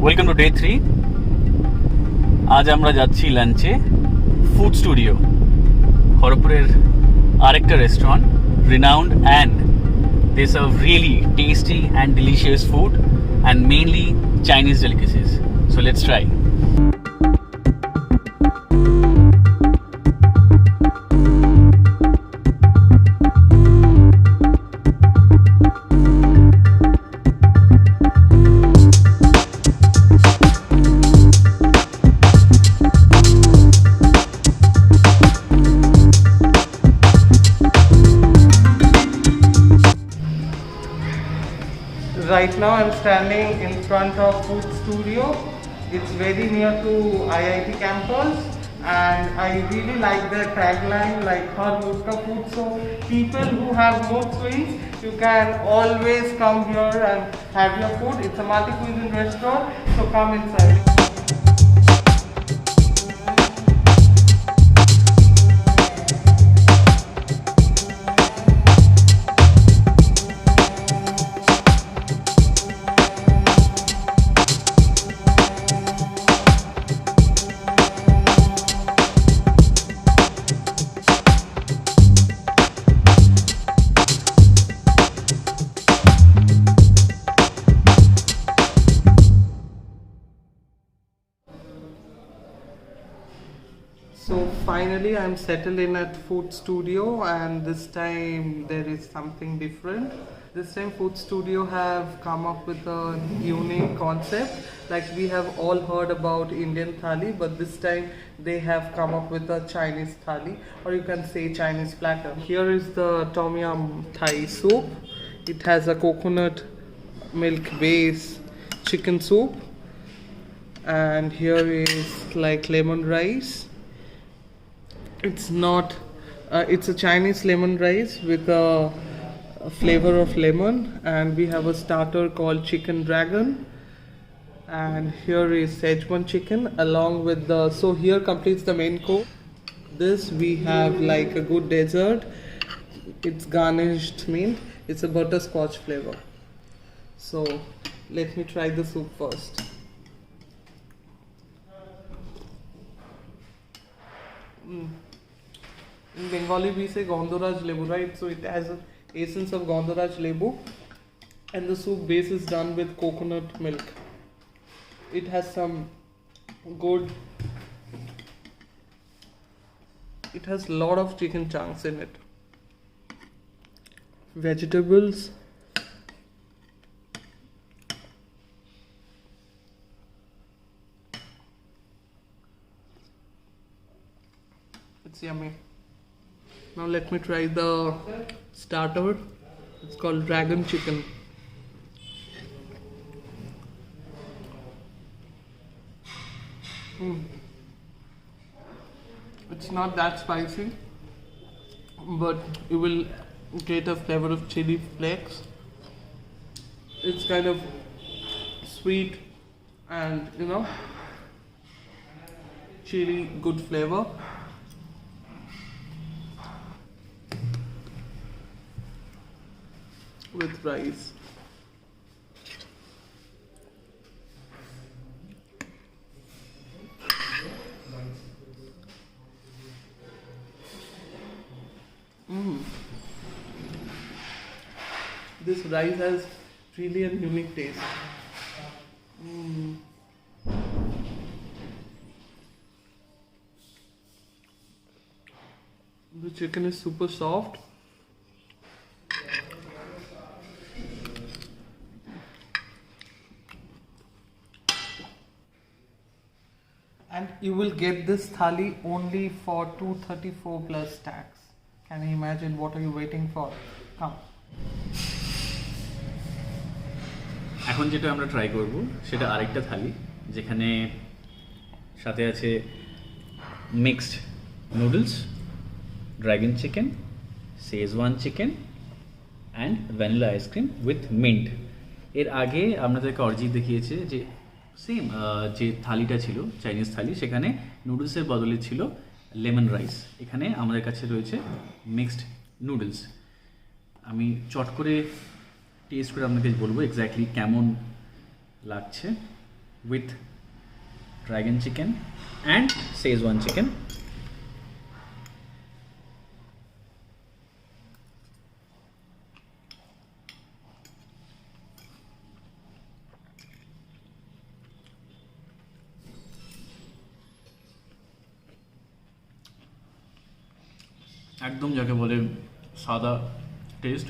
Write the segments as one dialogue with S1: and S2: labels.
S1: Welcome to day 3। আজ আমরা যাচ্ছি লাঞ্চে ফুড স্টুডিও, খড়গপুরের আরেকটা restaurant, renowned, and they serve really tasty and delicious food and mainly Chinese delicacies. So let's try.
S2: Right now I'm standing in front of Food Studio. It's very near to IIT campus and I really like their tagline like Har Mood Ka Food. So people who have mood swings, you can always come here and have your food. It's a multi-cuisine restaurant, so come inside. So finally I'm settled in at Food Studio and this time there is something different. This time Food Studio have come up with a unique concept. Like we have all heard about Indian thali, but this time they have come up with a Chinese thali, or you can say Chinese platter. Here is the Tom Yum Thai soup. It has a coconut milk base chicken soup, and here is like lemon rice. It's not it's a Chinese lemon rice with a flavor of lemon, and we have a starter called chicken dragon, and here is Szechuan chicken along with the, so here completes the main course. This we have like a good dessert. It's garnished mint. It's a butterscotch flavor. So let me try the soup first. In Bengali we say Gondoraj Lebu, right? So it has an essence of Gondoraj Lebu, and the soup base is done with coconut milk. It has some good, it has a lot of chicken chunks in it, vegetables, it's yummy. Now let me try the starter. It's called dragon chicken. It's not that spicy, but you will get a flavor of chili flakes. It's kind of sweet and chili, good flavor. With rice. This rice has really a unique taste. The chicken is super soft. And you will get this thali only for 234 plus tax. Can you imagine? What are you waiting for? Come.
S1: এখন যেটা আমরা try করব সেটা আরেকটা থালি, যেখানে সাথে আছে mixed noodles, dragon chicken, schezwan chicken and vanilla ice cream with mint. এর আগে আপনাদেরকে অরিজিৎ দেখিয়েছে যে সেম যে থালিটা ছিল চাইনিজ থালি, সেখানে নুডলসের বদলে ছিল লেমন রাইস। এখানে আমাদের কাছে রয়েছে মিক্সড নুডলস। আমি চট করে টেস্ট করে আপনাকে বলবো এক্স্যাক্টলি কেমন লাগছে। with dragon chicken and Szechuan chicken. একদম যাকে বলে সাদা টেস্ট,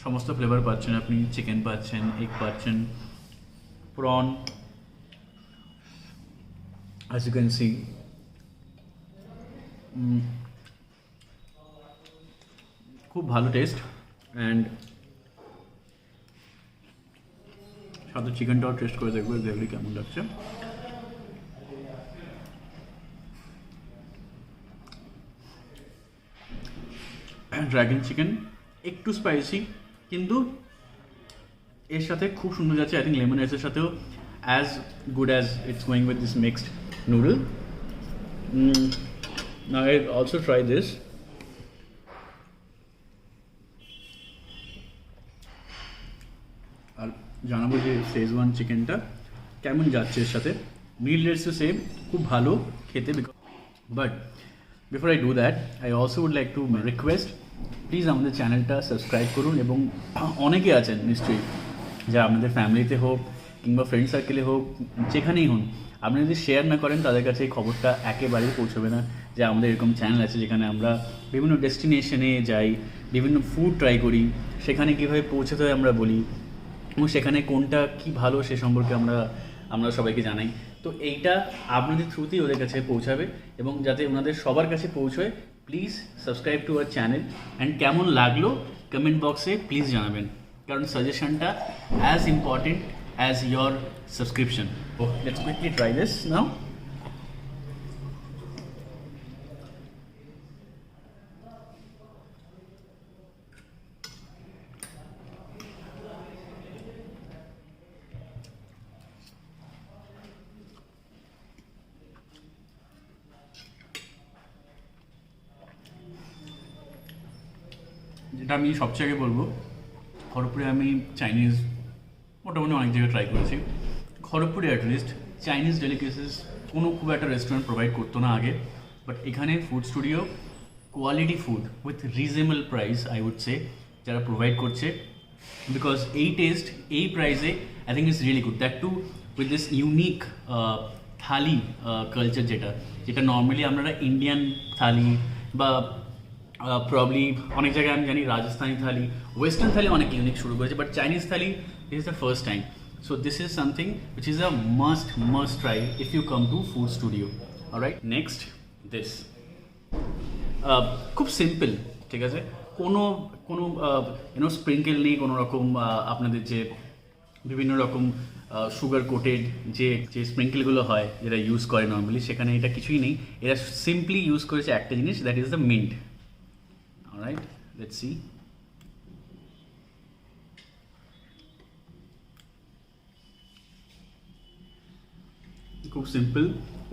S1: সমস্ত ফ্লেভার পাচ্ছেন আপনি, চিকেন পাচ্ছেন, এগ পাচ্ছেন, prawn, as you can see, খুব ভালো টেস্ট। অ্যান্ড সাথে চিকেনটাও টেস্ট করে দেখবো এক্স্যাক্টলি কেমন লাগছে। ড্রাগন চিকেন একটু স্পাইসি, কিন্তু এর সাথে খুব সুন্দর যাচ্ছে। আই থিঙ্ক লেমন রাইসের সাথেও as good as it's going with this mixed noodle. Now I also try this. আর জানাবো যে শেজওয়ান চিকেনটা কেমন যাচ্ছে এর সাথে। মিল রেটসও সেম, খুব ভালো খেতে। But before I do that, I also would like to request, please আমাদের চ্যানেলটা সাবস্ক্রাইব করুন। এবং অনেকে আছেন নিশ্চয়ই, যা আপনাদের ফ্যামিলিতে হোক কিংবা ফ্রেন্ড সার্কেলে হোক, যেখানেই হন, আপনি যদি শেয়ার না করেন তাদের কাছে এই খবরটা একেবারেই পৌঁছবে না যে আমাদের এরকম চ্যানেল আছে যেখানে আমরা বিভিন্ন ডেস্টিনেশনে যাই, বিভিন্ন ফুড ট্রাই করি, সেখানে কীভাবে পৌঁছতে হয় আমরা বলি, এবং সেখানে কোনটা কি ভালো সে সম্পর্কে আমরা সবাইকে জানাই। তো এইটা আপনাদের থ্রুতেই ওদের কাছে পৌঁছাবে, এবং যাতে ওনাদের সবার কাছে পৌঁছয়, please subscribe to our channel. And কেমন লাগলো কমেন্ট বক্সে প্লিজ জানাবেন, কারণ সাজেশনটা as important as your subscription. ও let's quickly try this now. যেটা আমি সবচেয়ে আগে বলবো, খড়গপুরে আমি চাইনিজ মোটামুটি অনেক জায়গায় ট্রাই করেছি। খড়গপুরে অ্যাটলিস্ট চাইনিজ ডেলিকেসিস কোনো খুব একটা রেস্টুরেন্ট প্রোভাইড করতো না আগে, বাট এখানে Food Studio quality food with reasonable price I would say যারা প্রোভাইড করছে, বিকজ এই টেস্ট এই প্রাইসে I think it's really good, that too with this unique thali culture, যেটা নর্মালি আপনারা ইন্ডিয়ান থালি বা প্রবলি অনেক জায়গায় আমি জানি রাজস্থানি থালি, ওয়েস্টার্ন থালি অনেক ইউনিক শুরু করেছে, but Chinese thali this is the first time. So this is something which is a must try if you come to Food Studio. Alright, next this খুব সিম্পল, ঠিক আছে, কোনো স্প্রিঙ্কেল নেই কোনো রকম। আপনাদের যে বিভিন্ন রকম সুগার কোটেড যে স্প্রিঙ্কেলগুলো হয় যেটা ইউজ করে নর্মালি, সেখানে এটা কিছুই নেই। এরা সিম্পলি ইউজ করেছে একটা জিনিস, that is the mint. Alright, let's see. খুব সিম্পল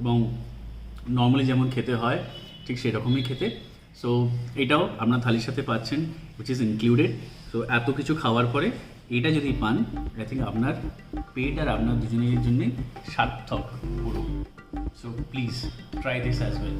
S1: এবং নর্মালি যেমন খেতে হয় ঠিক সেরকমই খেতে। সো এটাও আপনার থালির সাথে পাচ্ছেন, উইচ ইজ ইনক্লুডেড। সো এত কিছু খাওয়ার পরে এটা যদি পান, আই থিঙ্ক আপনার পেট আর আপনার দুজনের জন্যই সার্থক পুরো। So please try this as well.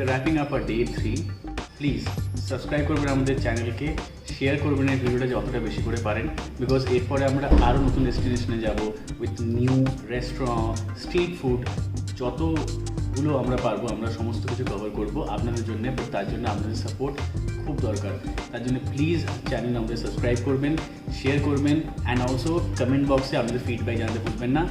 S1: wrapping up our day 3. Please subscribe করবেন আমাদের চ্যানেলকে, শেয়ার করবেন এই ভিডিওটা যতটা বেশি করে পারেন, বিকজ এরপরে আমরা আরও নতুন ডেস্টিনেশনে যাব with new restaurant, street food, যতগুলো আমরা পারবো আমরা সমস্ত কিছু কভার করবো আপনাদের জন্য। বাট তার জন্য আপনাদের সাপোর্ট খুব দরকার। তার জন্য প্লিজ চ্যানেল আমাদের সাবস্ক্রাইব করবেন, শেয়ার করবেন, অ্যান্ড অলসো কমেন্ট বক্সে আপনাদের ফিডব্যাক জানাতে ভুলবেন না।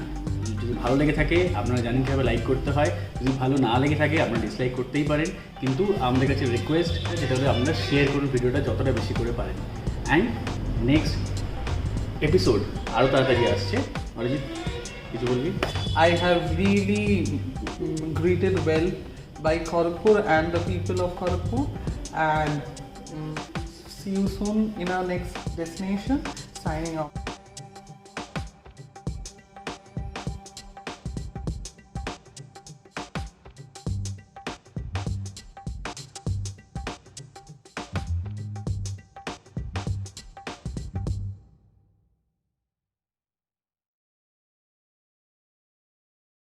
S1: যদি ভালো লেগে থাকে আপনারা জানেন কীভাবে লাইক করতে হয়, যদি ভালো না লেগে থাকে আপনারা ডিসলাইক করতেই পারেন, কিন্তু আমাদের কাছে রিকোয়েস্ট সেটা হলে আপনারা শেয়ার করুন ভিডিওটা যতটা বেশি করে পারেন। অ্যান্ড নেক্সট এপিসোড আরও তাড়াতাড়ি আসছে। অরিজিৎ, কিছু বলবি?
S2: I have really greeted well by Kharagpur and the people of Kharagpur, and See you soon in our next destination. Signing off.